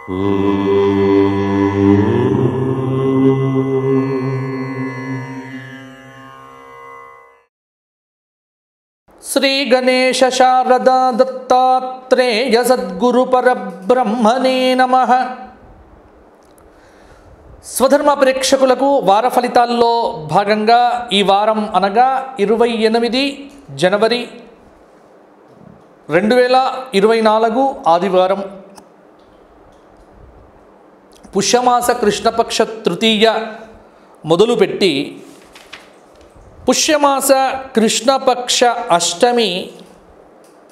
శ్రీ గణేశ శారదా దత్తాత్రేయ సద్గురు పరబ్రహ్మణే నమః. స్వధర్మ ప్రేక్షకులకు వార ఫలితాల్లో భాగంగా ఈ వారం అనగా 28 జనవరి 2024 ఆదివారం పుష్యమాస కృష్ణపక్ష తృతీయ మొదలుపెట్టి పుష్యమాస కృష్ణపక్ష అష్టమి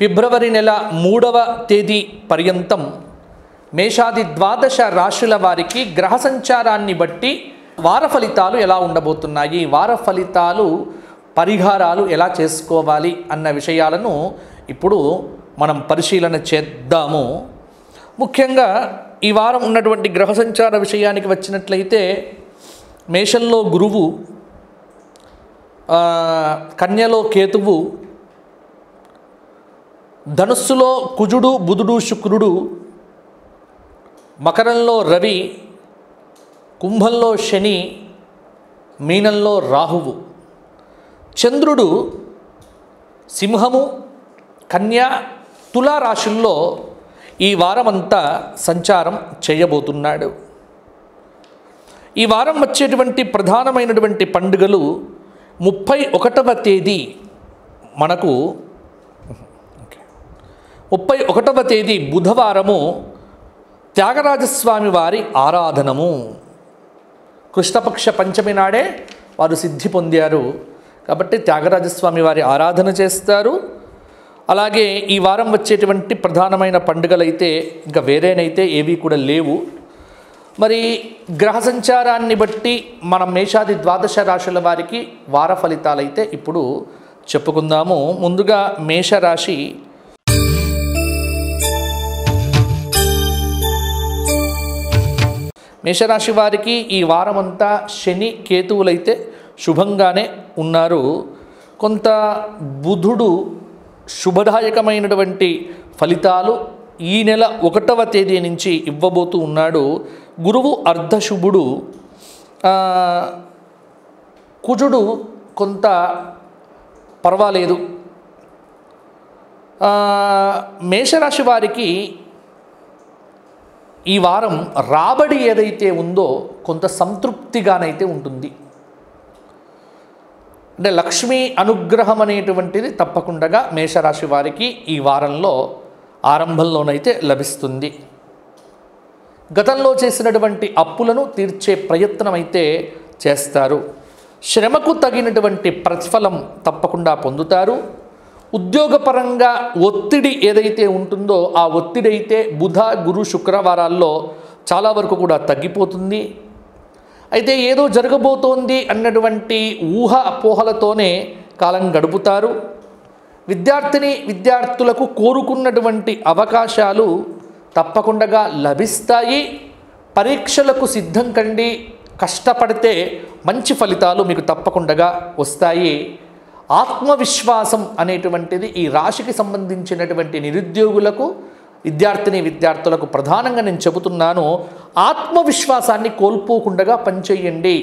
ఫిబ్రవరి నెల 3వ తేదీ పర్యంతం మేషాది ద్వాదశ రాశుల వారికి గ్రహ సంచారాన్ని బట్టి వార ఫలితాలు ఎలా ఉండబోతున్నాయి, వార ఫలితాలు పరిహారాలు ఎలా చేసుకోవాలి అన్న విషయాలను ఇప్పుడు మనం పరిశీలన చేద్దాము. ముఖ్యంగా ఈ వారం ఉన్నటువంటి గ్రహ సంచార విషయానికి వచ్చినట్లయితే మేషంలో గురువు, కన్యలో కేతువు, ధనుస్సులో కుజుడు బుధుడు శుక్రుడు, మకరంలో రవి, కుంభంలో శని, మీనంలో రాహువు, చంద్రుడు సింహము, కన్య, తులా రాశుల్లో ఈ వారమంతా సంచారం చేయబోతున్నాడు. ఈ వారం వచ్చేటువంటి ప్రధానమైనటువంటి పండుగలు 31వ తేదీ మనకు 31వ తేదీ బుధవారము త్యాగరాజస్వామి వారి ఆరాధనము. కృష్ణపక్ష పంచమి నాడే వారు సిద్ధి పొందారు కాబట్టి త్యాగరాజస్వామి వారి ఆరాధన చేస్తారు. అలాగే ఈ వారం వచ్చేటువంటి ప్రధానమైన పండుగలైతే ఇంకా వేరేనైతే ఏవి కూడా లేవు. మరి గ్రహ సంచారాన్ని బట్టి మనం మేషాది ద్వాదశ రాశుల వారికి వార ఫలితాలైతే ఇప్పుడు చెప్పుకుందాము. ముందుగా మేషరాశి. మేషరాశి వారికి ఈ వారమంతా శని కేతువులైతే శుభంగానే ఉన్నారు. కొంత బుధుడు శుభదాయకమైనటువంటి ఫలితాలు ఈ నెల 1వ తేదీ నుంచి ఇవ్వబోతూ ఉన్నాడు. గురువు అర్ధశుభుడు, కుజుడు కొంత పర్వాలేదు. మేషరాశి వారికి ఈ వారం రాబడి ఏదైతే ఉందో కొంత సంతృప్తిగానైతే ఉంటుంది. అంటే లక్ష్మీ అనుగ్రహం అనేటువంటిది తప్పకుండా మేషరాశి వారికి ఈ వారంలో ఆరంభంలోనైతే లభిస్తుంది. గతంలో చేసినటువంటి అప్పులను తీర్చే ప్రయత్నం అయితే చేస్తారు. శ్రమకు తగినటువంటి ప్రతిఫలం తప్పకుండా పొందుతారు. ఉద్యోగపరంగా ఒత్తిడి ఏదైతే ఉంటుందో ఆ ఒత్తిడి అయితే బుధ గురు శుక్రవారాల్లో చాలా వరకు కూడా తగ్గిపోతుంది. అయితే ఏదో జరగబోతోంది అన్నటువంటి ఊహ అపోహలతోనే కాలం గడుపుతారు. విద్యార్థులకు కోరుకున్నటువంటి అవకాశాలు తప్పకుండా లభిస్తాయి. పరీక్షలకు సిద్ధం కండి, కష్టపడితే మంచి ఫలితాలు మీకు తప్పకుండా వస్తాయి. ఆత్మవిశ్వాసం అనేటువంటిది ఈ రాశికి సంబంధించినటువంటి నిరుద్యోగులకు, విద్యార్థులకు ప్రధానంగా నేను చెబుతున్నాను. ఆత్మవిశ్వాసాన్ని కోల్పోకుండా పనిచేయండి.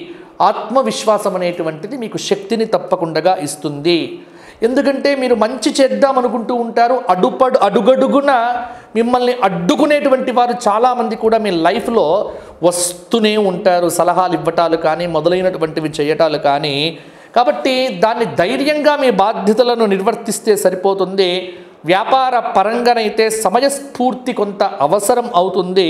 ఆత్మవిశ్వాసం అనేటువంటిది మీకు శక్తిని తప్పకుండా ఇస్తుంది. ఎందుకంటే మీరు మంచి చేద్దామనుకుంటూ ఉంటారు, అడుగడుగున మిమ్మల్ని అడ్డుకునేటువంటి వారు చాలామంది కూడా మీ లైఫ్లో వస్తూనే ఉంటారు. సలహాలు ఇవ్వటాలు కానీ మొదలైనటువంటివి చేయటాలు కానీ. కాబట్టి దాన్ని ధైర్యంగా మీ బాధ్యతలను నిర్వర్తిస్తే సరిపోతుంది. వ్యాపార పరంగానైతే సమయస్ఫూర్తి కొంత అవసరం అవుతుంది.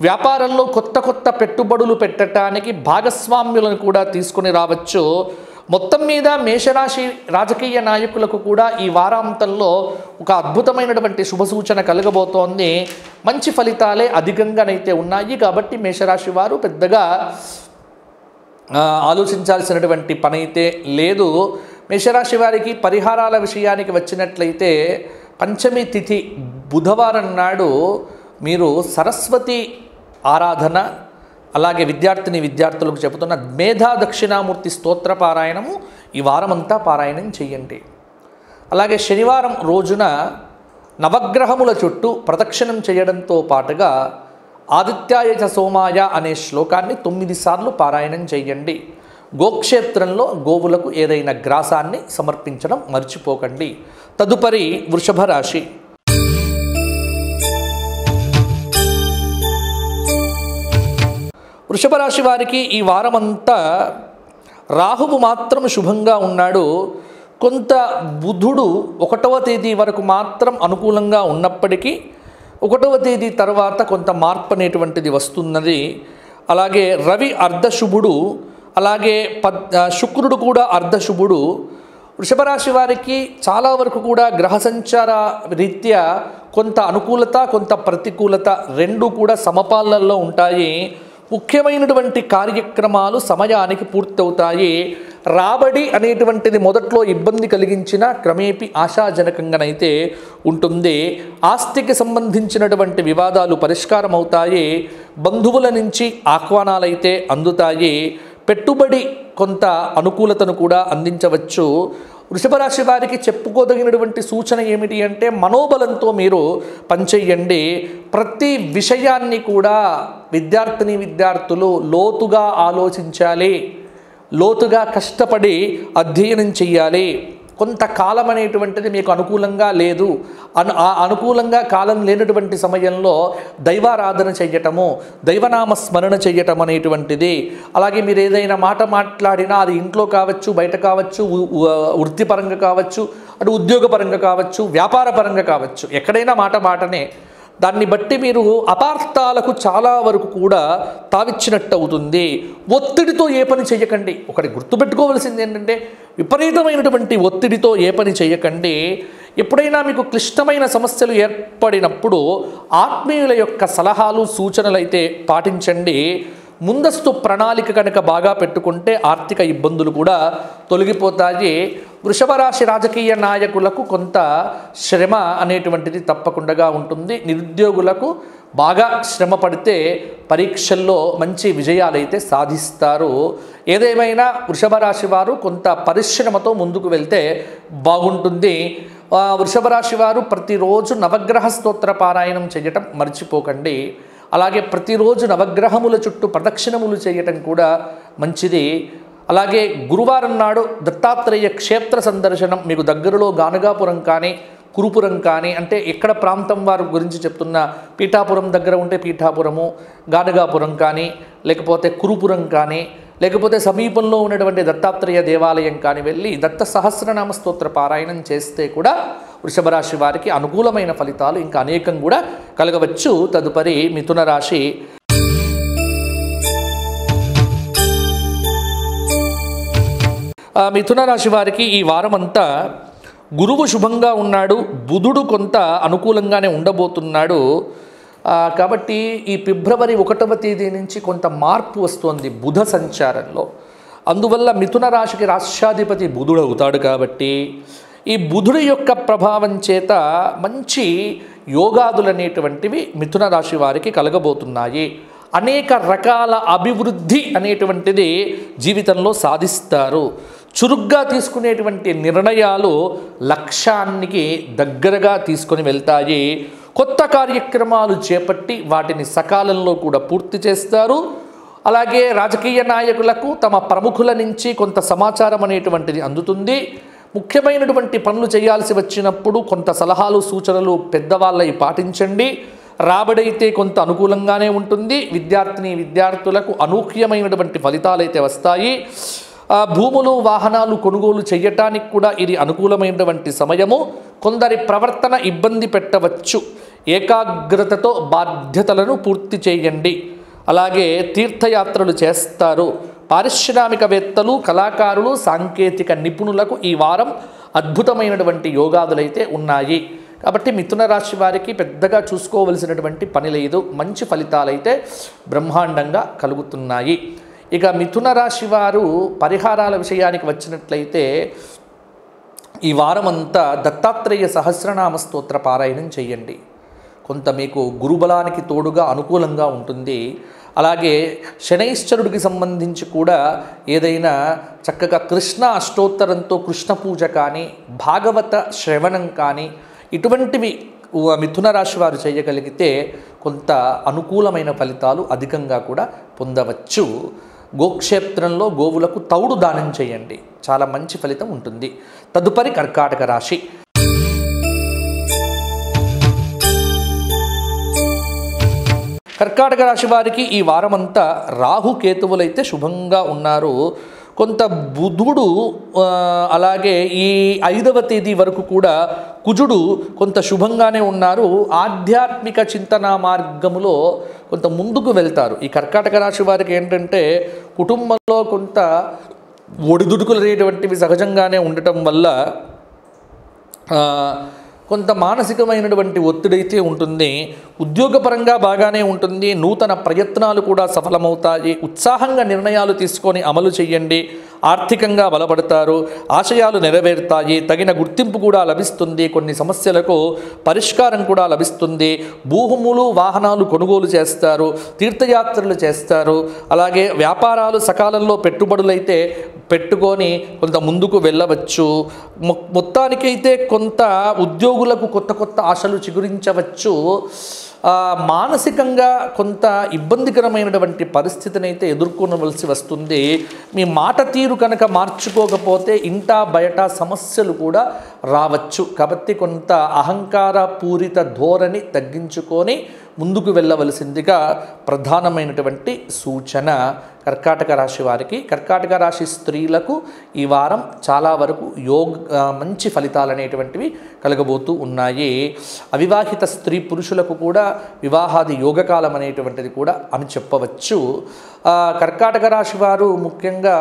వ్యాపారంలో కొత్త పెట్టుబడులు పెట్టడానికి భాగస్వామ్యులను కూడా తీసుకుని రావచ్చు. మొత్తం మీద మేషరాశి రాజకీయ నాయకులకు కూడా ఈ వారాంతంలో ఒక అద్భుతమైనటువంటి శుభసూచన కలగబోతోంది. మంచి ఫలితాలే అధికంగానైతే ఉన్నాయి. కాబట్టి మేషరాశి వారు పెద్దగా ఆలోచించాల్సినటువంటి పని అయితే లేదు. మేషరాశి వారికి పరిహారాల విషయానికి వచ్చినట్లయితే పంచమి తిథి బుధవారం నాడు మీరు సరస్వతి ఆరాధన, అలాగే విద్యార్థులకు చెబుతున్న మేధా దక్షిణామూర్తి స్తోత్ర పారాయణము ఈ వారమంతా పారాయణం చేయండి. అలాగే శనివారం రోజున నవగ్రహముల చుట్టూ ప్రదక్షిణం చేయడంతో పాటుగా ఆదిత్యాయ చ సోమాయ అనే శ్లోకాన్ని 9 సార్లు పారాయణం చేయండి. గోక్షేత్రంలో గోవులకు ఏదైనా గ్రాసాన్ని సమర్పించడం మర్చిపోకండి. తదుపరి వృషభ రాశి. వృషభ రాశి వారికి ఈ వారమంతా రాహువు మాత్రం శుభంగా ఉన్నాడు. కొంత బుధుడు 1వ తేదీ వరకు మాత్రం అనుకూలంగా ఉన్నప్పటికీ 1వ తేదీ తర్వాత కొంత మార్పు అనేటువంటిది వస్తున్నది. అలాగే రవి అర్ధశుభుడు, అలాగే శుక్రుడు కూడా అర్ధశుభుడు. వృషభ రాశి వారికి చాలా వరకు కూడా గ్రహ సంచార రీత్యా కొంత అనుకూలత కొంత ప్రతికూలత రెండు కూడా సమపాలనలో ఉంటాయి. ముఖ్యమైనటువంటి కార్యక్రమాలు సమయానికి పూర్తవుతాయి. రాబడి అనేటువంటిది మొదట్లో ఇబ్బంది కలిగించిన క్రమేపీ ఆశాజనకంగానైతే ఉంటుంది. ఆస్తికి సంబంధించినటువంటి వివాదాలు పరిష్కారం అవుతాయి. బంధువుల నుంచి ఆహ్వానాలైతే అందుతాయి. పెట్టుబడి కొంత అనుకూలతను కూడా అందించవచ్చు. వృషభ రాశి వారికి చెప్పుకోదగినటువంటి సూచన ఏమిటి అంటే మనోబలంతో మీరు పనిచేయండి. ప్రతి విషయాన్ని కూడా విద్యార్థులు లోతుగా ఆలోచించాలి, లోతుగా కష్టపడి అధ్యయనం చెయ్యాలి. కొంతకాలం అనేటువంటిది మీకు అనుకూలంగా లేదు. అనుకూలంగా కాలం లేనటువంటి సమయంలో దైవారాధన చెయ్యటము, దైవనామ స్మరణ చెయ్యటం అనేటువంటిది. అలాగే మీరు ఏదైనా మాట మాట్లాడినా అది ఇంట్లో కావచ్చు, బయట కావచ్చు, వృత్తిపరంగా కావచ్చు, అటు ఉద్యోగపరంగా కావచ్చు, వ్యాపార పరంగా కావచ్చు, ఎక్కడైనా మాటనే దాన్ని బట్టి మీరు అపార్థాలకు చాలా వరకు కూడా తావిచ్చినట్టు అవుతుంది. ఒత్తిడితో ఏ పని చేయకండి. ఒకటి గుర్తుపెట్టుకోవాల్సింది ఏంటంటే విపరీతమైనటువంటి ఒత్తిడితో ఏ పని చేయకండి. ఎప్పుడైనా మీకు క్లిష్టమైన సమస్యలు ఏర్పడినప్పుడు ఆత్మీయుల యొక్క సలహాలు సూచనలు అయితే పాటించండి. ముందస్తు ప్రణాళిక కనుక బాగా పెట్టుకుంటే ఆర్థిక ఇబ్బందులు కూడా తొలగిపోతాయి. వృషభ రాశి రాజకీయ నాయకులకు కొంత శ్రమ అనేటువంటిది తప్పకుండా ఉంటుంది. నిరుద్యోగులకు బాగా శ్రమ పడితే పరీక్షల్లో మంచి విజయాలైతే సాధిస్తారు. ఏదేమైనా వృషభ రాశి వారు కొంత పరిశ్రమతో ముందుకు వెళ్తే బాగుంటుంది. వృషభ రాశి వారు ప్రతిరోజు నవగ్రహ స్తోత్ర పారాయణం చేయటం మర్చిపోకండి. అలాగే ప్రతిరోజు నవగ్రహముల చుట్టూ ప్రదక్షిణములు చేయటం కూడా మంచిది. అలాగే గురువారం నాడు దత్తాత్రేయ క్షేత్ర సందర్శనం మీకు దగ్గరలో గానగాపురం కానీ కురుపురం కానీ, అంటే ఎక్కడ ప్రాంతం వారి గురించి చెప్తున్న, పీఠాపురం దగ్గర ఉంటే పీఠాపురము, గానగాపురం కానీ, లేకపోతే కురుపురం కానీ, లేకపోతే సమీపంలో ఉన్నటువంటి దత్తాత్రేయ దేవాలయం కానీ వెళ్ళి దత్త సహస్రనామ స్తోత్ర పారాయణం చేస్తే కూడా వృషభ రాశి వారికి అనుకూలమైన ఫలితాలు ఇంకా అనేకం కూడా కలగవచ్చు. తదుపరి మిథున రాశి. మిథున రాశి వారికి ఈ వారమంతా గురువు శుభంగా ఉన్నాడు, బుధుడు కొంత అనుకూలంగానే ఉండబోతున్నాడు. కాబట్టి ఈ ఫిబ్రవరి 1వ తేదీ నుంచి కొంత మార్పు వస్తుంది బుధ సంచారంలో. అందువల్ల మిథున రాశికి రాష్ట్రాధిపతి బుధుడు అవుతాడు. కాబట్టి ఈ బుధుడి యొక్క ప్రభావం చేత మంచి యోగాదులు అనేటువంటివి మిథున రాశి వారికి కలగబోతున్నాయి. అనేక రకాల అభివృద్ధి అనేటువంటిది జీవితంలో సాధిస్తారు. చురుగ్గా తీసుకునేటువంటి నిర్ణయాలు లక్ష్యానికి దగ్గరగా తీసుకొని వెళ్తాయి. కొత్త కార్యక్రమాలు చేపట్టి వాటిని సకాలంలో కూడా పూర్తి చేస్తారు. అలాగే రాజకీయ నాయకులకు తమ ప్రముఖుల నుంచి కొంత సమాచారం అనేటువంటిది అందుతుంది. ముఖ్యమైనటువంటి పనులు చేయాల్సి వచ్చినప్పుడు కొంత సలహాలు సూచనలు పెద్దవాళ్ళవి పాటించండి. రాబడైతే కొంత అనుకూలంగానే ఉంటుంది. విద్యార్థులకు అనూహ్యమైనటువంటి ఫలితాలైతే వస్తాయి. భూములు వాహనాలు కొనుగోలు చేయటానికి కూడా ఇది అనుకూలమైనటువంటి సమయము. కొందరి ప్రవర్తన ఇబ్బంది పెట్టవచ్చు. ఏకాగ్రతతో బాధ్యతలను పూర్తి చేయండి. అలాగే తీర్థయాత్రలు చేస్తారు. పారిశ్రామికవేత్తలు, కళాకారులు, సాంకేతిక నిపుణులకు ఈ వారం అద్భుతమైనటువంటి యోగాదులైతే ఉన్నాయి. కాబట్టి మిథున రాశి వారికి పెద్దగా చూసుకోవలసినటువంటి పని లేదు. మంచి ఫలితాలైతే బ్రహ్మాండంగా కలుగుతున్నాయి. ఇక మిథున రాశి వారు పరిహారాల విషయానికి వచ్చినట్లయితే ఈ వారమంతా దత్తాత్రేయ సహస్రనామ స్తోత్ర పారాయణం చేయండి. కొంత మీకు గురుబలానికి తోడుగా అనుకూలంగా ఉంటుంది. అలాగే శనైశ్చరుడికి సంబంధించి కూడా ఏదైనా చక్కగా కృష్ణ అష్టోత్తరంతో కృష్ణ పూజ కానీ, భాగవత శ్రవణం కానీ ఇటువంటివి మిథున రాశి వారు చేయగలిగితే కొంత అనుకూలమైన ఫలితాలు అధికంగా కూడా పొందవచ్చు. గోక్షేత్రంలో గోవులకు తౌడు దానం చేయండి, చాలా మంచి ఫలితం ఉంటుంది. తదుపరి కర్కాటక రాశి. కర్కాటక రాశి వారికి ఈ వారమంతా రాహుకేతువులైతే శుభంగా ఉన్నారు. కొంత బుధుడు అలాగే ఈ 5వ తేదీ వరకు కూడా కుజుడు కొంత శుభంగానే ఉన్నారు. ఆధ్యాత్మిక చింతన మార్గములో కొంత ముందుకు వెళ్తారు. ఈ కర్కాటక రాశి వారికి ఏంటంటే కుటుంబంలో కొంత ఒడిదుడుకులు అనేటువంటివి సహజంగానే ఉండటం వల్ల కొంత మానసికమైనటువంటి ఒత్తిడైతే ఉంటుంది. ఉద్యోగపరంగా బాగానే ఉంటుంది. నూతన ప్రయత్నాలు కూడా సఫలమవుతాయి. ఉత్సాహంగా నిర్ణయాలు తీసుకొని అమలు చేయండి. ఆర్థికంగా బలపడతారు. ఆశయాలు నెరవేరుతాయి. తగిన గుర్తింపు కూడా లభిస్తుంది. కొన్ని సమస్యలకు పరిష్కారం కూడా లభిస్తుంది. భూములు వాహనాలు కొనుగోలు చేస్తారు. తీర్థయాత్రలు చేస్తారు. అలాగే వ్యాపారాలు సకాలంలో పెట్టుబడులైతే పెట్టుకొని కొంత ముందుకు వెళ్ళవచ్చు. మొత్తానికైతే కొంత ఉద్యోగులకు కొత్త కొత్త ఆశలు చిగురించవచ్చు. మానసికంగా కొంత ఇబ్బందికరమైనటువంటి పరిస్థితిని అయితే ఎదుర్కొనవలసి వస్తుంది. మీ మాట తీరు కనుక మార్చుకోకపోతే ఇంటా బయట సమస్యలు కూడా రావచ్చు. కాబట్టి కొంత అహంకార పూరిత ధోరణి తగ్గించుకొని ముందుకు వెళ్ళవలసిందిగా ప్రధానమైనటువంటి సూచన కర్కాటక రాశి వారికి. కర్కాటక రాశి స్త్రీలకు ఈ వారం చాలా వరకు మంచి ఫలితాలు అనేటువంటివి కలగబోతూ ఉన్నాయి. అవివాహిత స్త్రీ పురుషులకు కూడా వివాహాది యోగకాలం అనేటువంటిది కూడా అని చెప్పవచ్చు. కర్కాటక రాశి వారు ముఖ్యంగా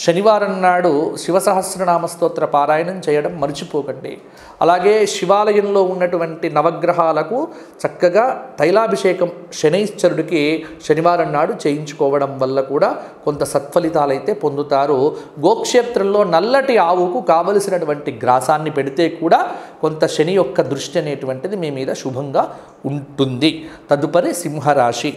శనివారం నాడు శివసహస్రనామ స్తోత్ర పారాయణం చేయడం మర్చిపోకండి. అలాగే శివాలయంలో ఉన్నటువంటి నవగ్రహాలకు చక్కగా తైలాభిషేకం శనైశ్చరుడికి శనివారం నాడు చేయించుకోవడం వల్ల కూడా కొంత సత్ఫలితాలైతే పొందుతారు. గోక్షేత్రంలో నల్లటి ఆవుకు కావలసినటువంటి గ్రాసాన్ని పెడితే కూడా కొంత శని యొక్క దృష్టి అనేటువంటిది మీ మీద శుభంగా ఉంటుంది. తదుపరి సింహరాశి.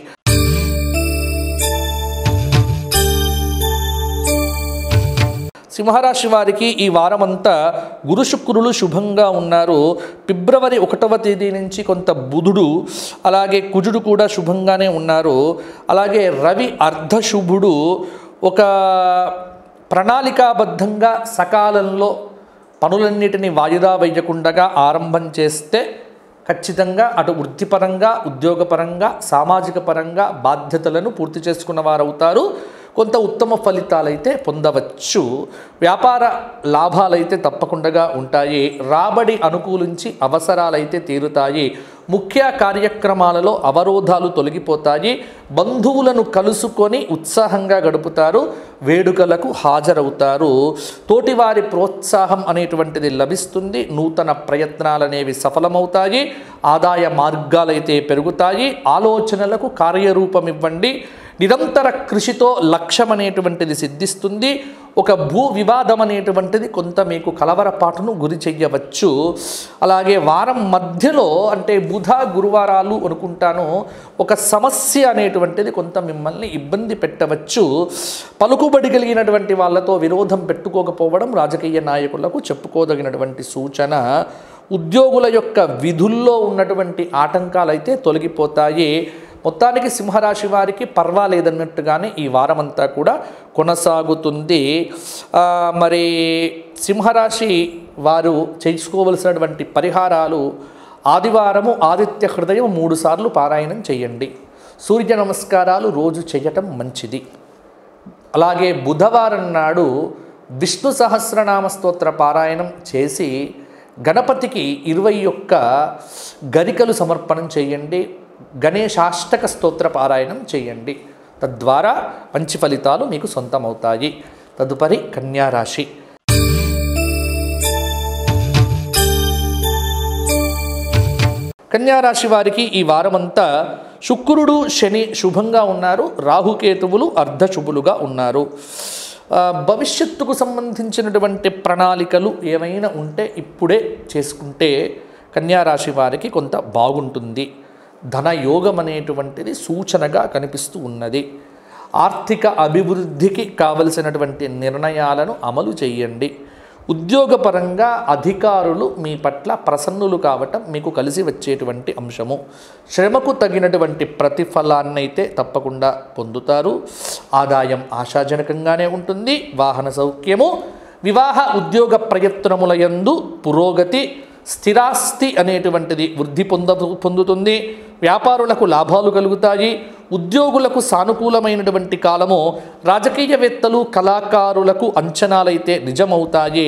సింహరాశి వారికి ఈ వారమంతా గురు శుక్రులు శుభంగా ఉన్నారు. ఫిబ్రవరి 1వ తేదీ నుంచి కొంత బుధుడు అలాగే కుజుడు కూడా శుభంగానే ఉన్నారు. అలాగే రవి అర్ధశుభుడు ఒక ప్రణాళికాబద్ధంగా సకాలంలో పనులన్నిటినీ వాయిదా వేయకుండా ఆరంభం చేస్తే ఖచ్చితంగా అటు వృత్తిపరంగా ఉద్యోగపరంగా సామాజిక పరంగా బాధ్యతలను పూర్తి చేసుకున్న వారు అవుతారు. కొంత ఉత్తమ ఫలితాలైతే పొందవచ్చు. వ్యాపార లాభాలైతే తప్పకుండా ఉంటాయి. రాబడి అనుకూలించి అవసరాలైతే తీరుతాయి. ముఖ్య కార్యక్రమాలలో అవరోధాలు తొలగిపోతాయి. బంధువులను కలుసుకొని ఉత్సాహంగా గడుపుతారు. వేడుకలకు హాజరవుతారు. తోటివారి ప్రోత్సాహం అనేటువంటిది లభిస్తుంది. నూతన ప్రయత్నాలు అనేవి సఫలమవుతాయి. ఆదాయ మార్గాలైతే పెరుగుతాయి. ఆలోచనలకు కార్యరూపం ఇవ్వండి. నిరంతర కృషితో లక్ష్యం అనేటువంటిది సిద్ధిస్తుంది. ఒక భూ వివాదం అనేటువంటిది కొంత మీకు కలవరపాటును గురి చెయ్యవచ్చు. అలాగే వారం మధ్యలో అంటే బుధ గురువారాలు అనుకుంటాను ఒక సమస్య అనేటువంటిది కొంత మిమ్మల్ని ఇబ్బంది పెట్టవచ్చు. పలుకుబడి కలిగినటువంటి వాళ్ళతో విరోధం పెట్టుకోకపోవడం రాజకీయ నాయకులకు చెప్పుకోదగినటువంటి సూచన. ఉద్యోగుల యొక్క విధుల్లో ఉన్నటువంటి ఆటంకాలైతే తొలగిపోతాయి. మొత్తానికి సింహరాశి వారికి పర్వాలేదన్నట్టుగానే ఈ వారమంతా కూడా కొనసాగుతుంది. మరి సింహరాశి వారు చేసుకోవలసినటువంటి పరిహారాలు ఆదివారము ఆదిత్య హృదయం 3 సార్లు పారాయణం చేయండి. సూర్య నమస్కారాలు రోజు చేయటం మంచిది. అలాగే బుధవారం నాడు విష్ణు సహస్రనామ స్తోత్ర పారాయణం చేసి గణపతికి 21 గరికలు సమర్పణం చేయండి. గణేశాష్టక స్తోత్ర పారాయణం చేయండి. తద్వారా మంచి ఫలితాలు మీకు సొంతమవుతాయి. తదుపరి కన్యారాశి. కన్యారాశి వారికి ఈ వారమంతా శుక్రుడు శని శుభంగా ఉన్నారు. రాహుకేతువులు అర్ధశుభులుగా ఉన్నారు. భవిష్యత్తుకు సంబంధించినటువంటి ప్రణాళికలు ఏమైనా ఉంటే ఇప్పుడే చేసుకుంటే కన్యారాశి వారికి కొంత బాగుంటుంది. ధనయోగం అనేటువంటిది సూచనగా కనిపిస్తూ ఉన్నది. ఆర్థిక అభివృద్ధికి కావలసినటువంటి నిర్ణయాలను అమలు చేయండి. ఉద్యోగపరంగా అధికారులు మీ పట్ల ప్రసన్నులు కావటం మీకు కలిసి వచ్చేటువంటి అంశము. శ్రమకు తగినటువంటి ప్రతిఫలాన్నైతే తప్పకుండా పొందుతారు. ఆదాయం ఆశాజనకంగానే ఉంటుంది. వాహన సౌఖ్యము, వివాహ ఉద్యోగ ప్రయత్నములయందు పురోగతి, స్థిరాస్తి అనేటువంటిది వృద్ధి పొందుతుంది. వ్యాపారులకు లాభాలు కలుగుతాయి. ఉద్యోగులకు సానుకూలమైనటువంటి కాలము. రాజకీయవేత్తలు, కళాకారులకు అంచనాలైతే నిజమవుతాయి.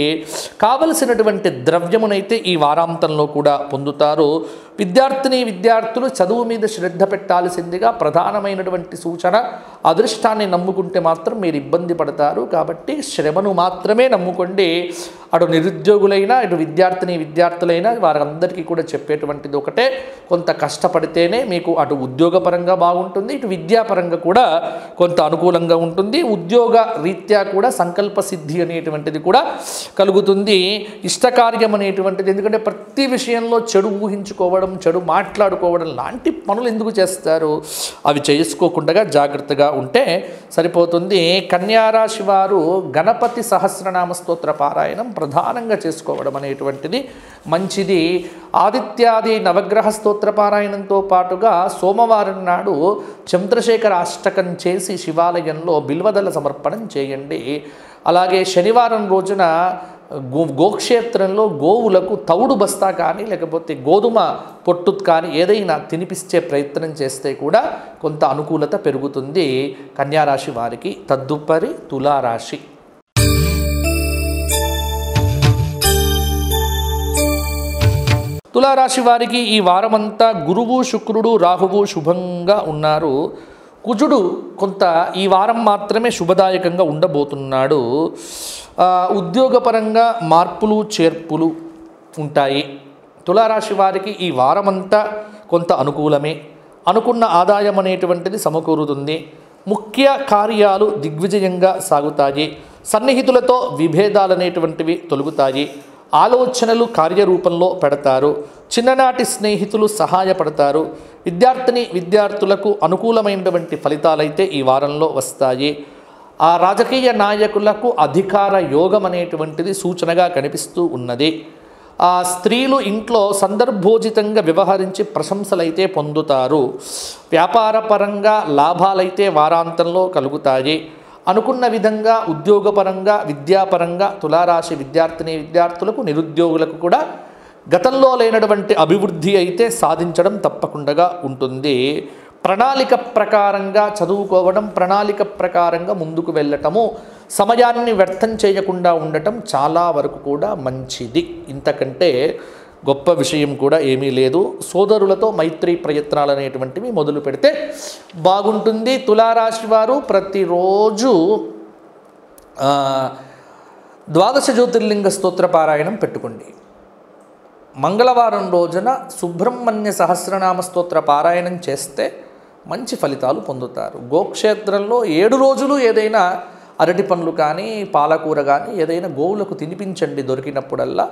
కావలసినటువంటి ద్రవ్యమునైతే ఈ వారాంతంలో కూడా పొందుతారు. విద్యార్థులు చదువు మీద శ్రద్ధ పెట్టాల్సిందిగా ప్రధానమైనటువంటి సూచన. అదృష్టాన్ని నమ్ముకుంటే మాత్రం మీరు ఇబ్బంది పడతారు. కాబట్టి శ్రమను మాత్రమే నమ్ముకోండి. అటు నిరుద్యోగులైనా ఇటు విద్యార్థులైనా వారందరికీ కూడా చెప్పేటువంటిది ఒకటే, కొంత కష్టపడితేనే మీకు అటు ఉద్యోగపరంగా బాగుంటుంది, ఇటు విద్యాపరంగా కూడా కొంత అనుకూలంగా ఉంటుంది. ఉద్యోగ రీత్యా కూడా సంకల్ప సిద్ధి అనేటువంటిది కూడా కలుగుతుంది. ఇష్టకార్యం అనేటువంటిది, ఎందుకంటే ప్రతి విషయంలో చెడు ఊహించుకోవడం, చెడు మాట్లాడుకోవడం లాంటి పనులు ఎందుకు చేస్తారు? అవి చేసుకోకుండా జాగ్రత్తగా ఉంటే సరిపోతుంది. కన్యారాశి వారు గణపతి సహస్రనామ స్తోత్ర పారాయణం ప్రధానంగా చేసుకోవడం అనేటువంటిది మంచిది. ఆదిత్యాది నవగ్రహ స్తోత్ర పారాయణంతో పాటుగా సోమవారం నాడు చంద్రశేఖర అష్టకం చేసి శివాలయంలో బిల్వదల సమర్పణం చేయండి. అలాగే శనివారం రోజున గోక్షేత్రంలో గోవులకు తౌడు బస్తా కానీ లేకపోతే గోధుమ పొట్టు కానీ ఏదైనా తినిపించే ప్రయత్నం చేస్తే కూడా కొంత అనుకూలత పెరుగుతుంది కన్యారాశి వారికి. తదుపరి తులారాశి. తులారాశి వారికి ఈ వారమంతా గురువు, శుక్రుడు, రాహువు శుభంగా ఉన్నారు. కుజుడు కొంత ఈ వారం మాత్రమే శుభదాయకంగా ఉండబోతున్నాడు. ఉద్యోగపరంగా మార్పులు చేర్పులు ఉంటాయి. తులారాశి వారికి ఈ వారమంతా కొంత అనుకూలమే. అనుకున్న ఆదాయం అనేటువంటిది సమకూరుతుంది. ముఖ్య కార్యాలు దిగ్విజయంగా సాగుతాయి. సన్నిహితులతో విభేదాలు అనేటువంటివి తొలగుతాయి. ఆలోచనలు కార్యరూపంలో పెడతారు. చిన్ననాటి స్నేహితులు సహాయపడతారు. విద్యార్థులకు అనుకూలమైనటువంటి ఫలితాలైతే ఈ వారంలో వస్తాయి. ఆ రాజకీయ నాయకులకు అధికార యోగం అనేటువంటిది సూచనగా కనిపిస్తూ ఉన్నది. ఆ స్త్రీలు ఇంట్లో సందర్భోచితంగా వ్యవహరించి ప్రశంసలైతే పొందుతారు. వ్యాపార పరంగా లాభాలైతే వారాంతంలో కలుగుతాయి. అనుకున్న విధంగా ఉద్యోగపరంగా, విద్యాపరంగా తులారాశి విద్యార్థులకు, నిరుద్యోగులకు కూడా గతంలో లేనటువంటి అభివృద్ధి అయితే సాధించడం తప్పకుండా ఉంటుంది. ప్రణాళిక ప్రకారంగా చదువుకోవడం, ప్రణాళిక ప్రకారంగా ముందుకు వెళ్ళటము, సమయాన్ని వ్యర్థం చేయకుండా ఉండటం చాలా వరకు కూడా మంచిది. ఇంతకంటే గొప్ప విషయం కూడా ఏమీ లేదు. సోదరులతో మైత్రి ప్రయత్నాలు అనేటువంటివి మొదలు పెడితే బాగుంటుంది. తులారాశి వారు ప్రతిరోజు ద్వాదశ జ్యోతిర్లింగ స్తోత్ర పారాయణం పెట్టుకోండి. మంగళవారం రోజున సుబ్రహ్మణ్య సహస్రనామ స్తోత్ర పారాయణం చేస్తే మంచి ఫలితాలు పొందుతారు. గోక్షేత్రంలో 7 రోజులు ఏదైనా అరటి పండ్లు కానీ పాలకూర కానీ ఏదైనా గోవులకు తినిపించండి దొరికినప్పుడల్లా.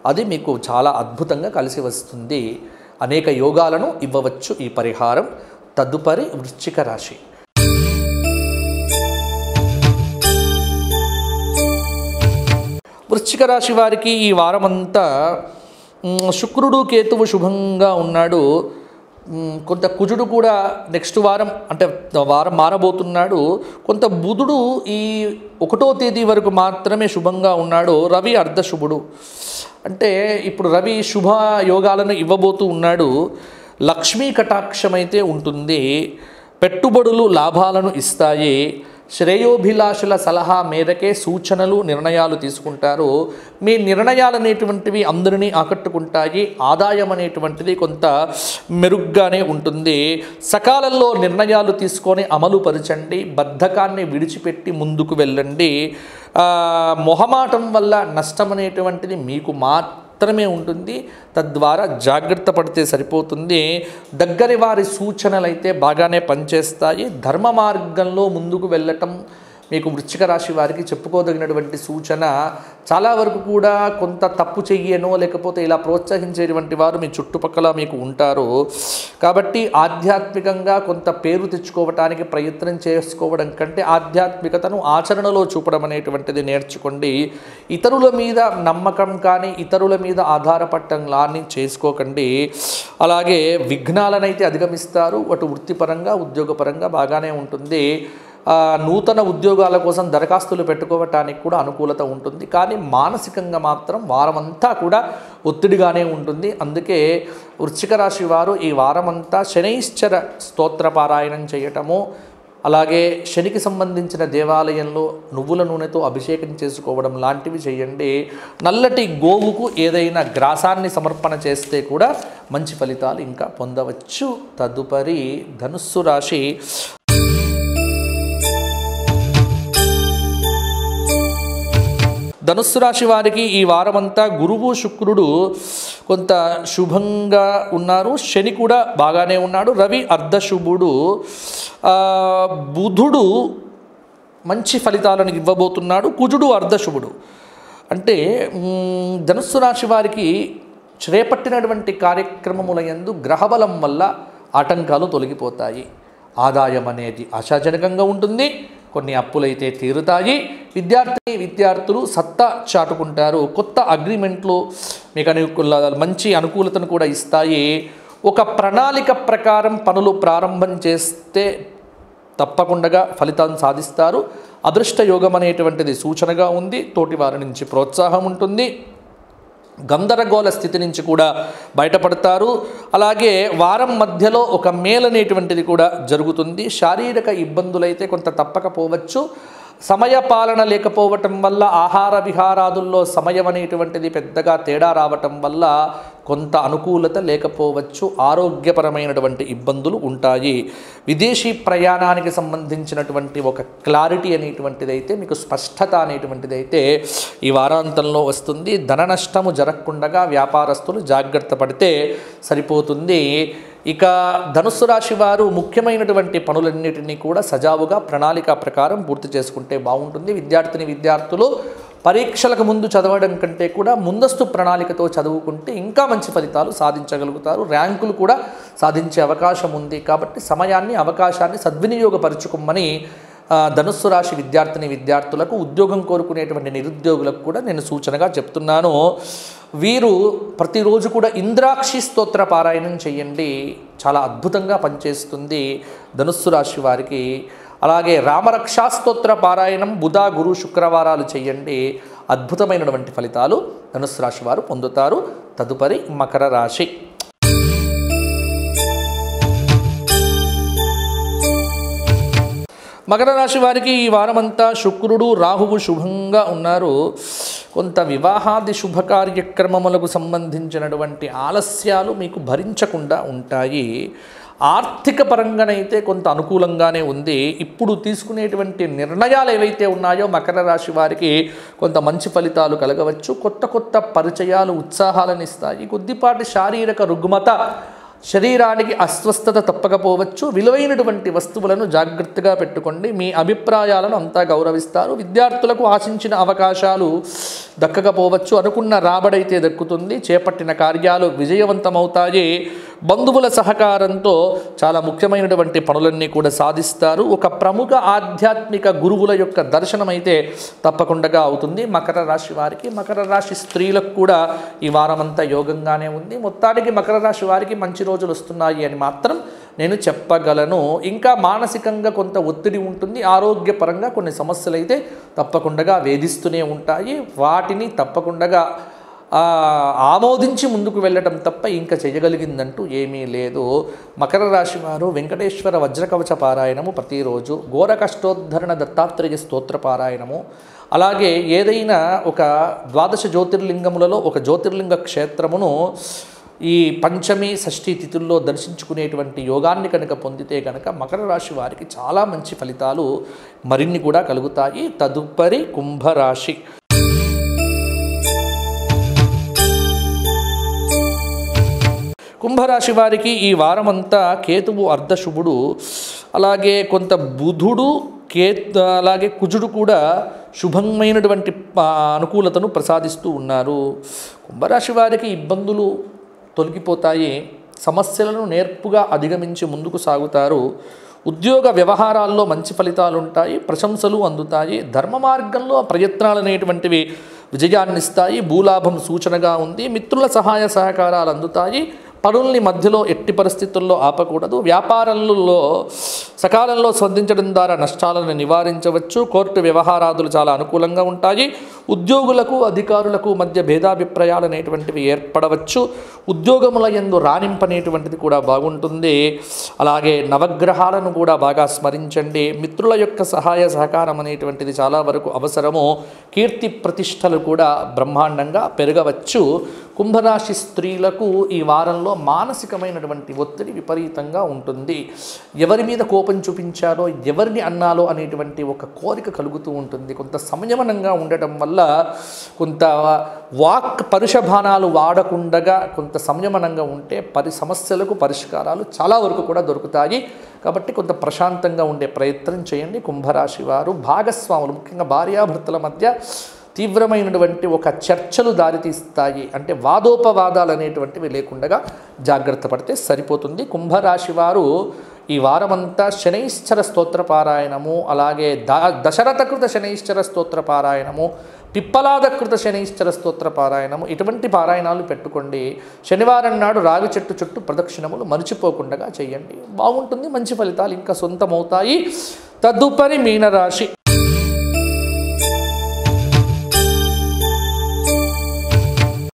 అది మీకు చాలా అద్భుతంగా కలిసి వస్తుంది. అనేక యోగాలను ఇవ్వవచ్చు ఈ పరిహారం. తదుపరి వృశ్చిక రాశి. వృశ్చిక రాశి వారికి ఈ వారమంతా శుక్రుడు, కేతువు శుభంగా ఉన్నాడు. కొంత కుజుడు కూడా నెక్స్ట్ వారం అంటే వారం మారబోతున్నాడు. కొంత బుధుడు ఈ 1వ తేదీ వరకు మాత్రమే శుభంగా ఉన్నాడు. రవి అర్ధశుభుడు. అంటే ఇప్పుడు రవి శుభ యోగాలను ఇవ్వబోతూ ఉన్నాడు. లక్ష్మీ కటాక్షమైతే ఉంటుంది. పెట్టుబడులు లాభాలను ఇస్తాయి. శ్రేయోభిలాషుల సలహా మేరకే సూచనలు, నిర్ణయాలు తీసుకుంటారు. మీ నిర్ణయాలు అనేటువంటివి అందరినీ ఆకట్టుకుంటాయి. ఆదాయం అనేటువంటిది కొంత మెరుగ్గానే ఉంటుంది. సకాలంలో నిర్ణయాలు తీసుకొని అమలు పరచండి. బద్ధకాన్ని విడిచిపెట్టి ముందుకు వెళ్ళండి. మొహమాటం వల్ల నష్టం అనేటువంటిది మీకు మాత్రమే ఉంటుంది. తద్వారా జాగ్రత్త పడితే సరిపోతుంది. దగ్గరి వారి సూచనలు అయితే బాగానే పనిచేస్తాయి. ధర్మ మార్గంలో ముందుకు వెళ్ళటం, మీకు వృశ్చిక రాశి వారికి చెప్పుకోదగినటువంటి సూచన, చాలా వరకు కూడా కొంత తప్పు చెయ్యనో లేకపోతే ఇలా ప్రోత్సహించేటువంటి వారు మీ చుట్టుపక్కల మీకు ఉంటారు. కాబట్టి ఆధ్యాత్మికంగా కొంత పేరు తెచ్చుకోవటానికి ప్రయత్నం చేసుకోవడం కంటే ఆధ్యాత్మికతను ఆచరణలో చూపడం అనేటువంటిది నేర్చుకోండి. ఇతరుల మీద నమ్మకం కానీ ఇతరుల మీద ఆధారపడటం లాని చేసుకోకండి. అలాగే విఘ్నాలనైతే అధిగమిస్తారు. అటు వృత్తిపరంగా ఉద్యోగపరంగా బాగానే ఉంటుంది. నూతన ఉద్యోగాల కోసం దరఖాస్తులు పెట్టుకోవటానికి కూడా అనుకూలత ఉంటుంది. కానీ మానసికంగా మాత్రం వారమంతా కూడా ఒత్తిడిగానే ఉంటుంది. అందుకే వృశ్చిక రాశి వారు ఈ వారమంతా శనైశ్చర స్తోత్ర పారాయణం చేయటము, అలాగే శనికి సంబంధించిన దేవాలయంలో నువ్వుల నూనెతో అభిషేకం చేసుకోవడం లాంటివి చేయండి. నల్లటి గోవుకు ఏదైనా గ్రాసాన్ని సమర్పణ చేస్తే కూడా మంచి ఫలితాలు ఇంకా పొందవచ్చు. తదుపరి ధనుస్సు రాశి. ధనుస్సు రాశి వారికి ఈ వారమంతా గురువు శుక్రుడు కొంత శుభంగా ఉన్నారు. శని కూడా బాగానే ఉన్నాడు. రవి అర్ధశుభుడు. బుధుడు మంచి ఫలితాలను ఇవ్వబోతున్నాడు. కుజుడు అర్ధశుభుడు. అంటే ధనుస్సు రాశి వారికి చేపట్టినటువంటి కార్యక్రమముల యందు గ్రహబలం వల్ల ఆటంకాలు తొలగిపోతాయి. ఆదాయం అనేది ఆశాజనకంగా ఉంటుంది. కొన్ని అప్పులైతే తీరుతాయి. విద్యార్థులు సత్తా చాటుకుంటారు. కొత్త అగ్రిమెంట్లు మీకు మంచి అనుకూలతను కూడా ఇస్తాయి. ఒక ప్రణాళిక ప్రకారం పనులు ప్రారంభం చేస్తే తప్పకుండా ఫలితాన్ని సాధిస్తారు. అదృష్ట యోగం అనేటువంటిది సూచనగా ఉంది. తోటి వారి నుంచి ప్రోత్సాహం ఉంటుంది. గందరగోళ స్థితి నుంచి కూడా బయటపడతారు. అలాగే వారం మధ్యలో ఒక మేలనేటువంటిది కూడా జరుగుతుంది. శారీరక ఇబ్బందులైతే కొంత తప్పకపోవచ్చు. సమయపాలన లేకపోవటం వల్ల ఆహార విహారాదుల్లో సమయం అనేటువంటిది పెద్దగా తేడా రావటం వల్ల కొంత అనుకూలత లేకపోవచ్చు. ఆరోగ్యపరమైనటువంటి ఇబ్బందులు ఉంటాయి. విదేశీ ప్రయాణానికి సంబంధించినటువంటి ఒక క్లారిటీ అనేటువంటిది అయితే మీకు స్పష్టత అనేటువంటిది అయితే ఈ వారాంతంలో వస్తుంది. ధన నష్టము జరగకుండా వ్యాపారస్తులు జాగ్రత్త పడితే సరిపోతుంది. ఇక ధనుస్సు రాశి వారు ముఖ్యమైనటువంటి పనులన్నిటినీ కూడా సజావుగా ప్రణాళిక ప్రకారం పూర్తి చేసుకుంటే బాగుంటుంది. విద్యార్థులు పరీక్షలకు ముందు చదవడం కంటే కూడా ముందస్తు ప్రణాళికతో చదువుకుంటే ఇంకా మంచి ఫలితాలు సాధించగలుగుతారు. ర్యాంకులు కూడా సాధించే అవకాశం ఉంది. కాబట్టి సమయాన్ని అవకాశాన్ని సద్వినియోగపరుచుకోమని ధనుస్సు రాశి విద్యార్థులకు, ఉద్యోగం కోరుకునేటువంటి నిరుద్యోగులకు కూడా నేను సూచనగా చెప్తున్నాను. వీరు ప్రతిరోజు కూడా ఇంద్రాక్షి స్తోత్ర పారాయణం చేయండి. చాలా అద్భుతంగా పనిచేస్తుంది ధనుస్సు రాశి వారికి. అలాగే రామరక్షా స్తోత్ర పారాయణం బుధ గురు శుక్రవారాలు చేయండి. అద్భుతమైనటువంటి ఫలితాలు ధనుస్సు రాశి వారు పొందుతారు. తదుపరి మకర రాశి. మకర రాశి వారికి ఈ వారమంతా శుక్రుడు రాహువు శుభంగా ఉన్నారు. కొంత వివాహాది శుభ కార్యక్రమములకు సంబంధించినటువంటి ఆలస్యాలు మీకు భరించకుండా ఉంటాయి. ఆర్థిక పరంగానైతే కొంత అనుకూలంగానే ఉంది. ఇప్పుడు తీసుకునేటువంటి నిర్ణయాలు ఏవైతే ఉన్నాయో మకర రాశి వారికి కొంత మంచి ఫలితాలు కలగవచ్చు. కొత్త పరిచయాలు ఉత్సాహాలను ఇస్తాయి. కొద్దిపాటి శారీరక రుగ్మత, శరీరానికి అస్వస్థత తప్పకపోవచ్చు. విలువైనటువంటి వస్తువులను జాగ్రత్తగా పెట్టుకోండి. మీ అభిప్రాయాలను అంతా గౌరవిస్తారు. విద్యార్థులకు ఆశించిన అవకాశాలు దక్కకపోవచ్చు. అనుకున్న రాబడైతే దక్కుతుంది. చేపట్టిన కార్యాలు విజయవంతమవుతాయి. బంధువుల సహకారంతో చాలా ముఖ్యమైనటువంటి పనులన్నీ కూడా సాధిస్తారు. ఒక ప్రముఖ ఆధ్యాత్మిక గురువుల యొక్క దర్శనం అయితే తప్పకుండా అవుతుంది మకర రాశి వారికి. మకర రాశి స్త్రీలకు కూడా ఈ వారమంతా యోగంగానే ఉంది. మొత్తానికి మకర రాశి వారికి మంచి రోజులు వస్తున్నాయి అని మాత్రం నేను చెప్పగలను. ఇంకా మానసికంగా కొంత ఒత్తిడి ఉంటుంది. ఆరోగ్యపరంగా కొన్ని సమస్యలు అయితే తప్పకుండా వేధిస్తూనే ఉంటాయి. వాటిని తప్పకుండా ఆమోదించి ముందుకు వెళ్ళటం తప్ప ఇంకా చేయగలిగిందంటూ ఏమీ లేదు. మకర రాశి వారు వెంకటేశ్వర వజ్రకవచ పారాయణము ప్రతిరోజు, ఘోర కష్టోద్ధరణ దత్తాత్రేయ స్తోత్ర పారాయణము, అలాగే ఏదైనా ఒక ద్వాదశ జ్యోతిర్లింగములలో ఒక జ్యోతిర్లింగ క్షేత్రమును ఈ పంచమి షష్ఠీ తిథుల్లో దర్శించుకునేటువంటి యోగాన్ని కనుక పొందితే కనుక మకర రాశి వారికి చాలా మంచి ఫలితాలు మరిన్ని కూడా కలుగుతాయి. తదుపరి కుంభరాశి. కుంభరాశి వారికి ఈ వారమంతా కేతువు అర్ధశుభుడు, అలాగే కొంత బుధుడు అలాగే కుజుడు కూడా శుభమైనటువంటి అనుకూలతను ప్రసాదిస్తూ ఉన్నారు. కుంభరాశి వారికి ఇబ్బందులు తొలగిపోతాయి, సమస్యలను నేర్పుగా అధిగమించి ముందుకు సాగుతారు. ఉద్యోగ వ్యవహారాల్లో మంచి ఫలితాలు ఉంటాయి, ప్రశంసలు అందుతాయి. ధర్మ మార్గంలో ప్రయత్నాలు అనేటువంటివి విజయాన్నిస్తాయి, భూలాభం సూచనగా ఉంది. మిత్రుల సహాయ సహకారాలు అందుతాయి. పనుల్ని మధ్యలో ఎట్టి పరిస్థితుల్లో ఆపకూడదు. వ్యాపారంలో సకాలంలో స్పందించడం ద్వారా నష్టాలను నివారించవచ్చు. కోర్టు వ్యవహారాదులు చాలా అనుకూలంగా ఉంటాయి. ఉద్యోగులకు అధికారులకు మధ్య భేదాభిప్రాయాలు అనేటువంటివి ఏర్పడవచ్చు. ఉద్యోగముల యందు రాణింపనేటువంటిది కూడా బాగుంటుంది. అలాగే నవగ్రహాలను కూడా బాగా స్మరించండి. మిత్రుల యొక్క సహాయ సహకారం అనేటువంటిది చాలా వరకు అవసరము. కీర్తి ప్రతిష్టలు కూడా బ్రహ్మాండంగా పెరగవచ్చు. కుంభరాశి స్త్రీలకు ఈ వారంలో మానసికమైనటువంటి ఒత్తిడి విపరీతంగా ఉంటుంది. ఎవరి మీద కోపం చూపించాలో, ఎవరిని అన్నాలో అనేటువంటి ఒక కోరిక కలుగుతూ ఉంటుంది. కొంత సంయమనంగా ఉండటం వల్ల కొంత వాక్ పరుషభానాలు వాడకుండగా కొంత సంయమనంగా ఉంటే సమస్యలకు పరిష్కారాలు చాలా వరకు కూడా దొరుకుతాయి. కాబట్టి కొంత ప్రశాంతంగా ఉండే ప్రయత్నం చేయండి. కుంభరాశి వారు భాగస్వాములు ముఖ్యంగా భార్యాభర్తల మధ్య తీవ్రమైనటువంటి ఒక చర్చలు దారితీస్తాయి. అంటే వాదోపవాదాలు అనేటువంటివి లేకుండా జాగ్రత్త పడితే సరిపోతుంది. కుంభరాశి వారు ఈ వారమంతా శనైశ్చర స్తోత్ర పారాయణము, అలాగే దశరథకృత శనైశ్చర స్తోత్ర పారాయణము, పిప్పలాదకృత శనైశ్చర స్తోత్ర పారాయణము, ఇటువంటి పారాయణాలు పెట్టుకోండి. శనివారం నాడు రావి చెట్టు చుట్టూ ప్రదక్షిణములు మర్చిపోకుండా చేయండి. బాగుంటుంది, మంచి ఫలితాలు ఇంకా సొంతమవుతాయి. తదుపరి మీనరాశి.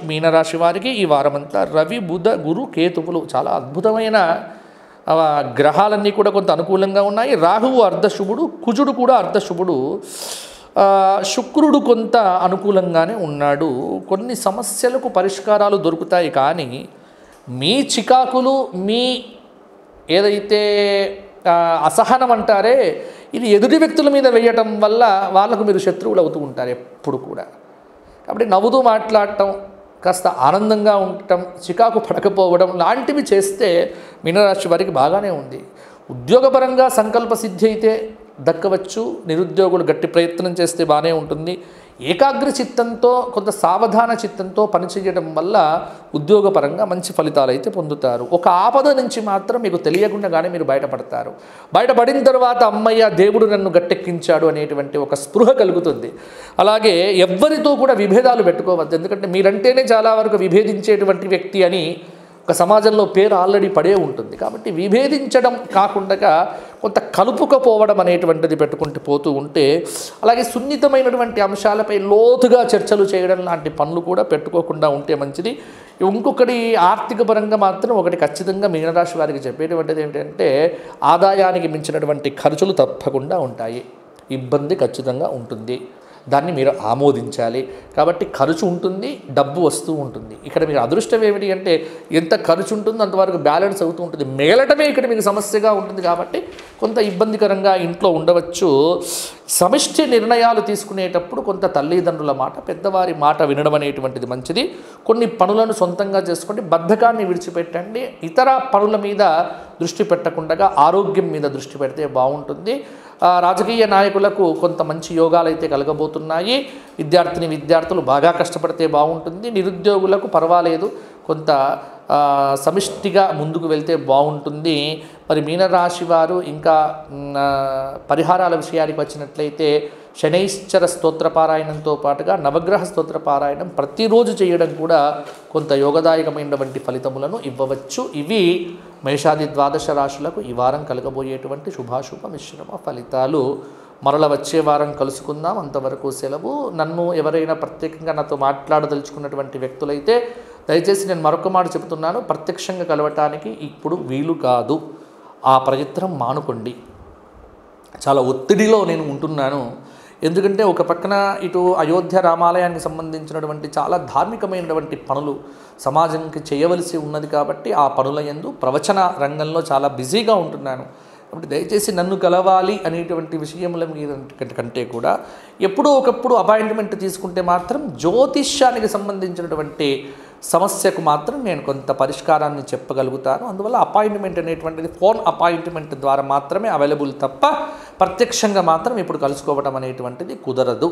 మీనరాశి వారికి ఈ వారమంతా రవి బుధ గురు కేతువులు చాలా అద్భుతమైన గ్రహాలన్నీ కూడా కొంత అనుకూలంగా ఉన్నాయి. రాహువు అర్ధశుభుడు, కుజుడు కూడా అర్ధశుభుడు, శుక్రుడు కొంత అనుకూలంగానే ఉన్నాడు. కొన్ని సమస్యలకు పరిష్కారాలు దొరుకుతాయి, కానీ మీ చికాకులు, మీ ఏదైతే అసహనం అంటారే, ఇది ఎదుటి వ్యక్తుల మీద వేయటం వల్ల వాళ్ళకు మీరు శత్రువులు అవుతూ ఉంటారు ఎప్పుడు కూడా. కాబట్టి నవ్వుతూ మాట్లాడటం, కాస్త ఆనందంగా ఉండటం, చికాకు పడకపోవడం లాంటివి చేస్తే మీనరాశి వారికి బాగానే ఉంది. ఉద్యోగపరంగా సంకల్ప సిద్ధి అయితే దక్కవచ్చు. నిరుద్యోగులు గట్టి ప్రయత్నం చేస్తే బాగానే ఉంటుంది. ఏకాగ్ర చిత్తంతో, కొంత సావధాన చిత్తంతో పనిచేయడం వల్ల ఉద్యోగపరంగా మంచి ఫలితాలు అయితే పొందుతారు. ఒక ఆపద నుంచి మాత్రం మీకు తెలియకుండానే మీరు బయటపడతారు. బయటపడిన తర్వాత అమ్మయ్య దేవుడు నన్ను గట్టెక్కించాడు అనేటువంటి ఒక స్పృహ కలుగుతుంది. అలాగే ఎవ్వరితో కూడా విభేదాలు పెట్టుకోవద్దు. ఎందుకంటే మీరంటేనే చాలా వరకు విభేదించేటువంటి వ్యక్తి అని ఒక సమాజంలో పేరు ఆల్రెడీ పడే ఉంటుంది. కాబట్టి విభేదించడం కాకుండా కొంత కలుపుకపోవడం అనేటువంటిది పెట్టుకుంటూ పోతూ ఉంటే, అలాగే సున్నితమైనటువంటి అంశాలపై లోతుగా చర్చలు చేయడం లాంటి పనులు కూడా పెట్టుకోకుండా ఉంటే మంచిది. ఇంకొకటి ఆర్థిక పరంగా మాత్రం ఒకటి ఖచ్చితంగా మీనరాశి వారికి చెప్పేటువంటిది ఏంటంటే, ఆదాయానికి మించినటువంటి ఖర్చులు తప్పకుండా ఉంటాయి. ఇబ్బంది ఖచ్చితంగా ఉంటుంది. దాన్ని మీరు ఆమోదించాలి. కాబట్టి ఖర్చు ఉంటుంది, డబ్బు వస్తూ ఉంటుంది. ఇక్కడ మీకు అదృష్టం ఏమిటి అంటే, ఎంత ఖర్చు ఉంటుందో అంతవరకు బ్యాలెన్స్ అవుతూ ఉంటుంది. మిగలటమే ఇక్కడ మీకు సమస్యగా ఉంటుంది. కాబట్టి కొంత ఇబ్బందికరంగా ఇంట్లో ఉండవచ్చు. సమిష్టి నిర్ణయాలు తీసుకునేటప్పుడు కొంత తల్లిదండ్రుల మాట, పెద్దవారి మాట వినడం అనేటువంటిది మంచిది. కొన్ని పనులను సొంతంగా చేసుకోండి, బద్ధకాన్ని విడిచిపెట్టండి. ఇతర పనుల మీద దృష్టి పెట్టకుండా ఆరోగ్యం మీద దృష్టి పెడితే బాగుంటుంది. రాజకీయ నాయకులకు కొంత మంచి యోగాలు అయితే కలగబోతున్నాయి. విద్యార్థులు బాగా కష్టపడితే బాగుంటుంది. నిరుద్యోగులకు పర్వాలేదు, కొంత సమిష్టిగా ముందుకు వెళ్తే బాగుంటుంది. మరి మీనరాశి వారు ఇంకా పరిహారాల విషయానికి వచ్చినట్లయితే శనైశ్చర స్తోత్రపారాయణంతో పాటుగా నవగ్రహ స్తోత్రపారాయణం ప్రతిరోజు చేయడం కూడా కొంత యోగదాయకమైనటువంటి ఫలితములను ఇవ్వవచ్చు. ఇవి మేషాది ద్వాదశ రాశులకు ఈ వారం కలగబోయేటువంటి శుభాశుభ మిశ్రమ ఫలితాలు. మరల వచ్చే వారం కలుసుకుందాం. అంతవరకు సెలవు. నన్ను ఎవరైనా ప్రత్యేకంగా నాతో మాట్లాడదలుచుకున్నటువంటి వ్యక్తులైతే దయచేసి నేను మరొక మాట చెబుతున్నాను, ప్రత్యక్షంగా కలవటానికి ఇప్పుడు వీలు కాదు. ఆ ప్రయత్నం మానుకోండి. చాలా ఒత్తిడిలో నేను ఉంటున్నాను. ఎందుకంటే ఒక పక్కన ఇటు అయోధ్య రామాలయానికి సంబంధించినటువంటి చాలా ధార్మికమైనటువంటి పనులు సమాజంకి చేయవలసి ఉన్నది. కాబట్టి ఆ పనుల యందు ప్రవచన రంగంలో చాలా బిజీగా ఉంటున్నాను. కాబట్టి దయచేసి నన్ను కలవాలి అనేటువంటి విషయముల మీద కంటే కూడా ఎప్పుడో ఒకప్పుడు అపాయింట్మెంట్ తీసుకుంటే మాత్రం జ్యోతిష్యానికి సంబంధించినటువంటి సమస్యకు మాత్రం నేను కొంత పరిష్కారాన్ని చెప్పగలుగుతాను. అందువల్ల అపాయింట్మెంట్ అనేటువంటిది ఫోన్ అపాయింట్మెంట్ ద్వారా మాత్రమే అవైలబుల్ తప్ప ప్రత్యక్షంగా మాత్రం ఇప్పుడు కలుసుకోవడం అనేటువంటిది కుదరదు.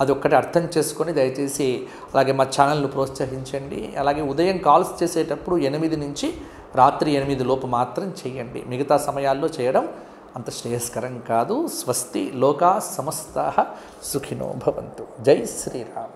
అదొక్కటి అర్థం చేసుకొని దయచేసి అలాగే మా ఛానల్ను ప్రోత్సహించండి. అలాగే ఉదయం కాల్స్ చేసేటప్పుడు 8 నుంచి రాత్రి 8 లోపు మాత్రం చేయండి. మిగతా సమయాల్లో చేయడం అంత శ్రేయస్కరం కాదు. స్వస్తి. లోకా సమస్తాః సుఖినో భవంతు. జై శ్రీరామ్.